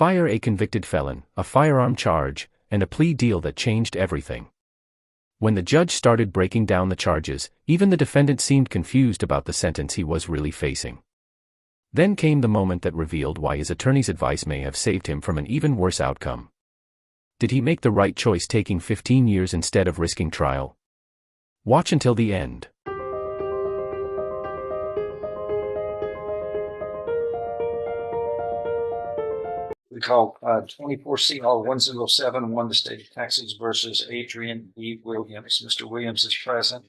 Fire a convicted felon, a firearm charge, and a plea deal that changed everything. When the judge started breaking down the charges, even the defendant seemed confused about the sentence he was really facing. Then came the moment that revealed why his attorney's advice may have saved him from an even worse outcome. Did he make the right choice taking 15 years instead of risking trial? Watch until the end. We call 24 CL 1071, the state of Texas versus Adrien Eve Williams. Mr. Williams is present.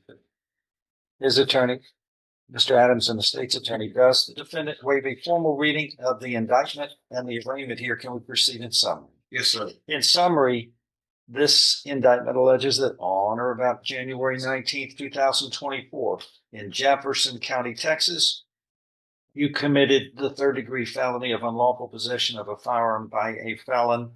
His attorney, Mr. Adams, and the state's attorney. Does the defendant waive a formal reading of the indictment and the arraignment here? Can we proceed in summary? Yes, sir. In summary, this indictment alleges that on or about January 19th, 2024, in Jefferson County, Texas, you committed the third-degree felony of unlawful possession of a firearm by a felon.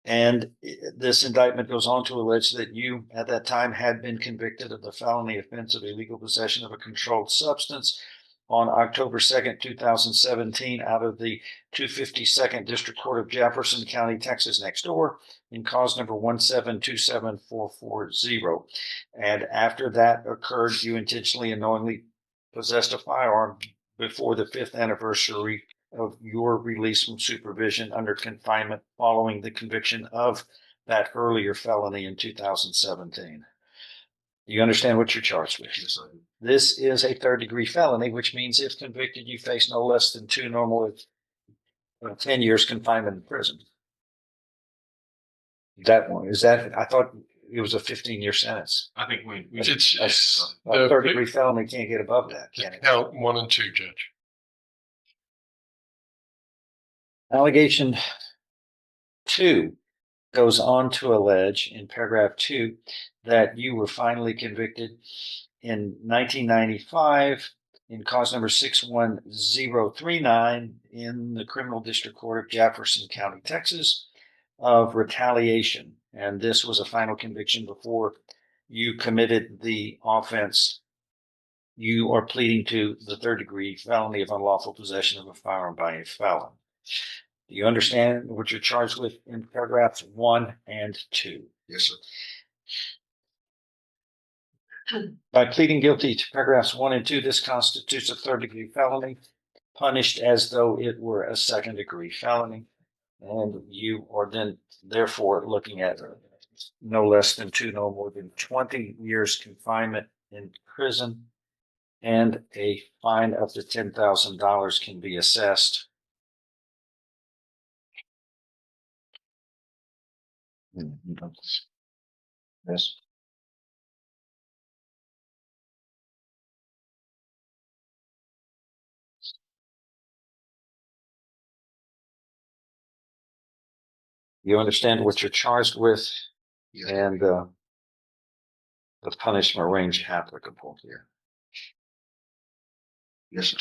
And this indictment goes on to allege that you, at that time, had been convicted of the felony offense of illegal possession of a controlled substance on October 2nd, 2017, out of the 252nd District Court of Jefferson County, Texas, next door, in cause number 1727440. And after that occurred, you intentionally and knowingly possessed a firearm before the 5th anniversary of your release from supervision under confinement following the conviction of that earlier felony in 2017. You understand what you're charged with? Yes, sir. This is a third-degree felony, which means if convicted, you face no less than 10 years confinement in prison. That one, is that, I thought it was a 15-year sentence. I think we It's A third-degree felony can't get above that, can it? count 1 and 2, Judge. Allegation 2 goes on to allege in paragraph 2 that you were finally convicted in 1995 in cause number 61039 in the Criminal District Court of Jefferson County, Texas, of retaliation. And this was a final conviction before you committed the offense. You are pleading to the third-degree felony of unlawful possession of a firearm by a felon. Do you understand what you're charged with in paragraphs 1 and 2? Yes, sir. By pleading guilty to paragraphs 1 and 2, this constitutes a third-degree felony, punished as though it were a second-degree felony. And you are then therefore looking at no less than no more than 20 years confinement in prison, and a fine up to $10,000 can be assessed. Yes. You understand what you're charged with, Yes. and the punishment range applicable here. Yes, sir.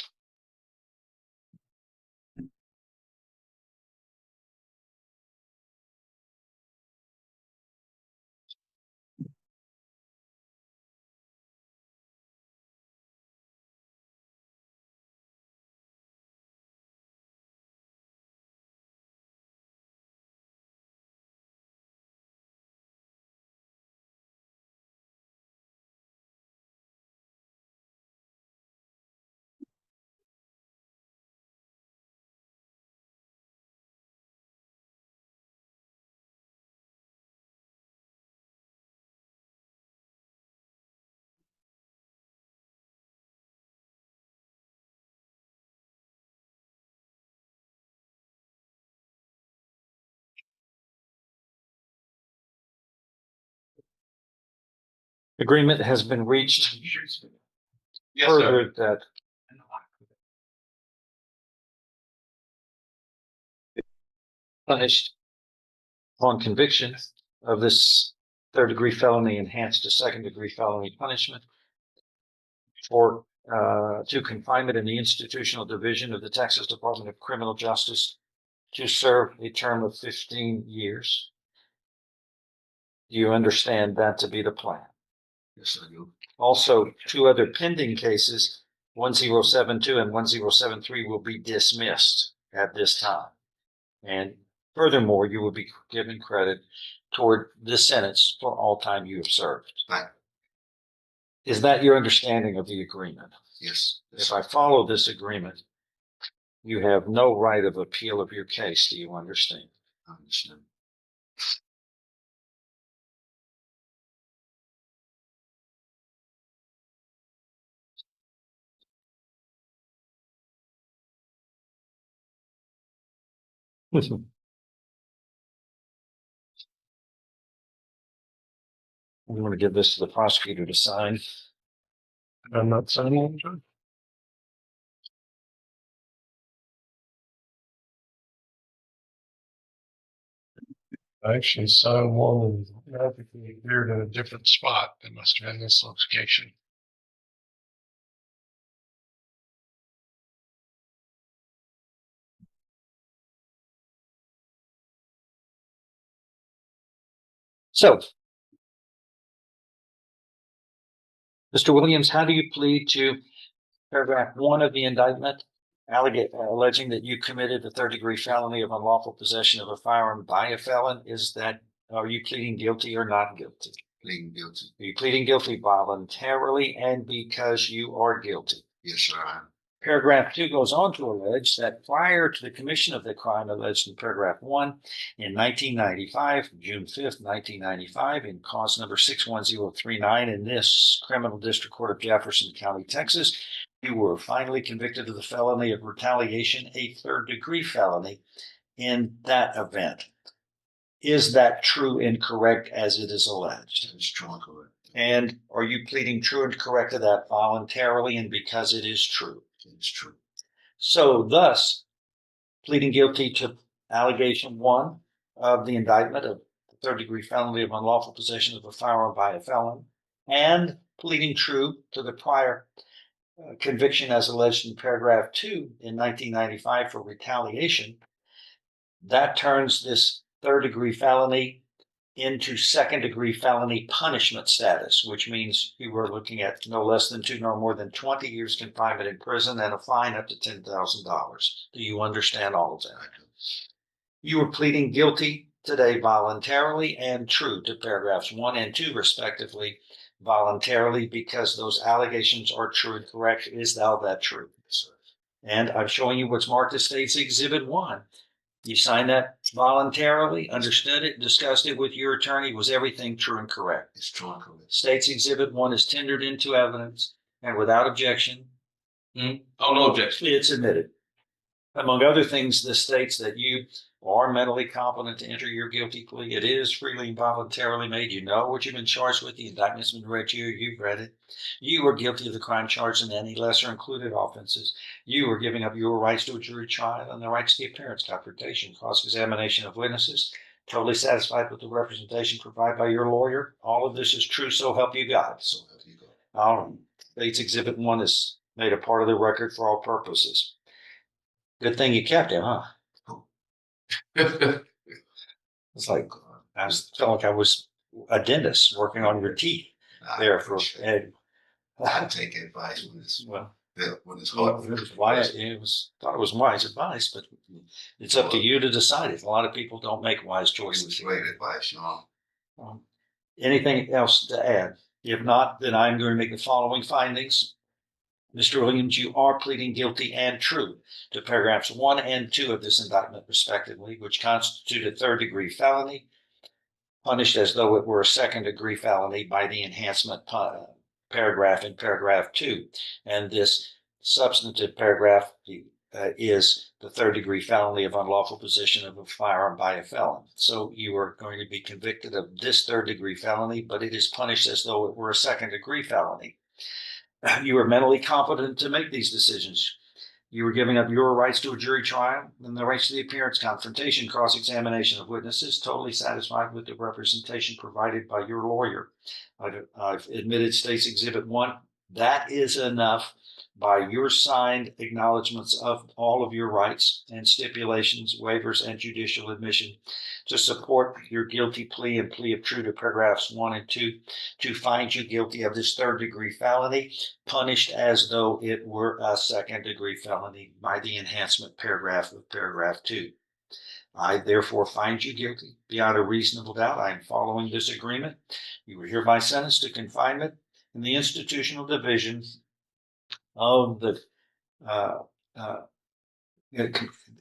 Agreement has been reached. Yes, sir. Further, that punished upon conviction of this third-degree felony enhanced to second-degree felony punishment for to confinement in the institutional division of the Texas Department of Criminal Justice to serve a term of 15 years. Do you understand that to be the plan? Yes, I do. Also, 2 other pending cases, 1072 and 1073, will be dismissed at this time. And furthermore, you will be given credit toward this sentence for all time you have served. Right. Is that your understanding of the agreement? Yes. If I follow this agreement, you have no right of appeal of your case. Do you understand? I understand. We want to give this to the prosecutor to sign. I'm not signing it. I actually signed one and I think they appeared in a different spot. They must have had this location. So, Mr. Williams, how do you plead to paragraph 1 of the indictment, alleging that you committed the third-degree felony of unlawful possession of a firearm by a felon? Are you pleading guilty or not guilty? Pleading guilty. Are you pleading guilty voluntarily and because you are guilty? Yes, sir. I am. Paragraph 2 goes on to allege that prior to the commission of the crime alleged in paragraph 1 in 1995, June 5th, 1995, in cause number 61039 in this criminal district court of Jefferson County, Texas, you were finally convicted of the felony of retaliation, a third-degree felony in that event. Is that true and correct as it is alleged? That is true and correct. And are you pleading true and correct to that voluntarily and because it is true? It is true. So thus, pleading guilty to allegation 1 of the indictment of the third-degree felony of unlawful possession of a firearm by a felon, and pleading true to the prior conviction as alleged in paragraph 2 in 1995 for retaliation, that turns this third-degree felony into second-degree felony punishment status, which means you were looking at no less than 2 nor more than 20 years confinement in prison and a fine up to $10,000. Do you understand all of that? You were pleading guilty today voluntarily and true to paragraphs 1 and 2, respectively, voluntarily because those allegations are true and correct. Is thou that true? Yes, sir. And I'm showing you what's marked as State's Exhibit 1. You signed that voluntarily, understood it, discussed it with your attorney. Was everything true and correct? It's true and correct. State's Exhibit 1 is tendered into evidence and without objection. Oh, no objection. It's admitted. Among other things, this states that you are mentally competent to enter your guilty plea. It is freely and voluntarily made. You know what you've been charged with. The indictment's been read to you. You've read it. You are guilty of the crime charged and any lesser included offenses. You are giving up your rights to a jury trial and the rights to the appearance, confrontation, cross-examination of witnesses. Totally satisfied with the representation provided by your lawyer. All of this is true, so help you God. So help you God. State's Exhibit 1 is made a part of the record for all purposes. Good thing you kept him, huh? It's like I felt like I was a dentist working on your teeth there for Ed. I take advice when it's Well, hard. it was wise. Thought it was wise advice, but it's up to you to decide it. A lot of people don't make wise It was choices. great advice, you know. Anything else to add? If not, then I'm going to make the following findings. Mr. Williams, you are pleading guilty and true to paragraphs 1 and 2 of this indictment, respectively, which constitute a third-degree felony, punished as though it were a second-degree felony by the enhancement paragraph in paragraph 2. And this substantive paragraph is the third-degree felony of unlawful possession of a firearm by a felon. So you are going to be convicted of this third-degree felony, but it is punished as though it were a second-degree felony. You are mentally competent to make these decisions. You were giving up your rights to a jury trial and the rights to the appearance, confrontation, cross-examination of witnesses, totally satisfied with the representation provided by your lawyer. I've admitted State's Exhibit 1. That is enough by your signed acknowledgments of all of your rights and stipulations, waivers, and judicial admission to support your guilty plea and plea of true to paragraphs 1 and 2 to find you guilty of this third-degree felony, punished as though it were a second-degree felony by the enhancement paragraph of paragraph 2. I therefore find you guilty beyond a reasonable doubt. I am following this agreement. You were hereby sentenced to confinement in the institutional division of the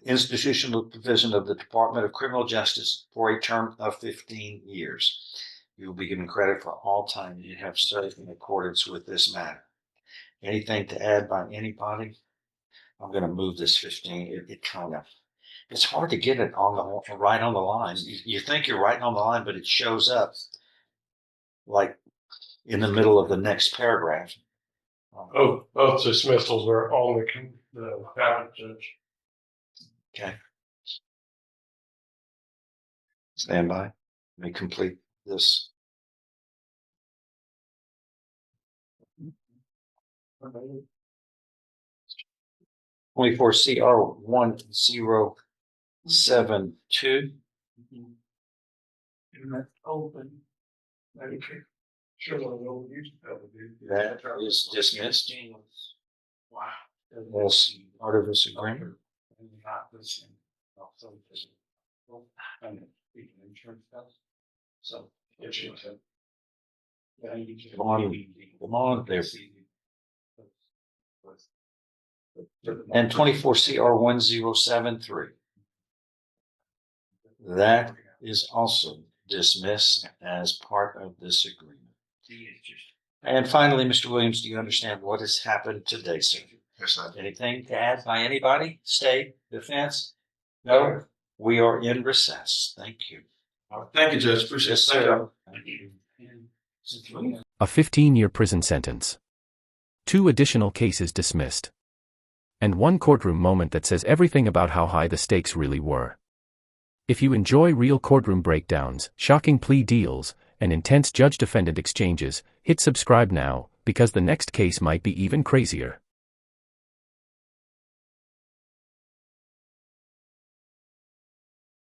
institutional division of the Department of Criminal Justice for a term of 15 years. You will be given credit for all time you have served in accordance with this matter. Anything to add by anybody? I'm going to move this 15. It's hard to get it right on the line. You think you're right on the line, but it shows up like in the middle of the next paragraph. Both dismissals are on the appellate judge. Okay. Stand by. Let me complete this. Okay. 24 CR 1072. Open. Sure, That is dismissed. Wow. As part of this agreement. So, come on there. And 24 CR 1073. That is also dismissed as part of this agreement. And finally, Mr. Williams, do you understand what has happened today, sir? Yes, I do. Anything to add by anybody? State, defense? No? We are in recess. Thank you. Thank you, Judge. Appreciate it. Yes, sir. A 15-year prison sentence. 2 additional cases dismissed. And 1 courtroom moment that says everything about how high the stakes really were. If you enjoy real courtroom breakdowns, shocking plea deals, and intense judge-defendant exchanges, hit subscribe now, because the next case might be even crazier.